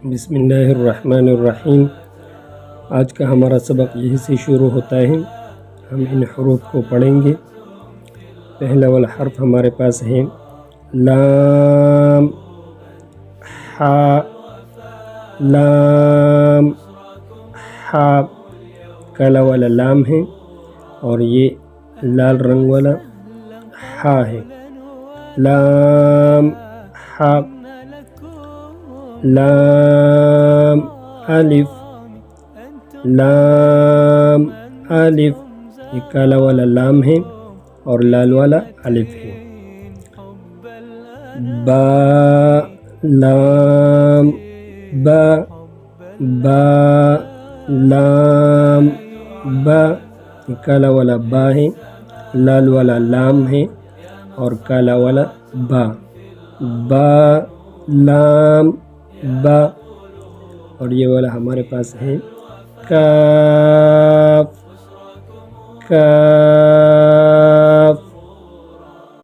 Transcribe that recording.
بسم اللہ الرحمن الرحیم۔ آج کا ہمارا سبق یہی سے شروع ہوتا ہے۔ ہم ان حروف کو پڑھیں گے۔ پہلا والا حرف ہمارے پاس ہے لام، حا، لام، حا۔ کالا والا لام ہے اور یہ لال رنگ والا حا ہے۔ لام، حا، لام، الف، لام، الف۔ یہ کالا والا لام ہے اور لال والا الف ہے۔ با، لام، با، با، لام، با۔ یہ کالا والا با ہے، لال والا لام ہے اور کالا والا با۔ با، لام، با۔ اور یہ والا ہمارے پاس ہے کاف، کاف۔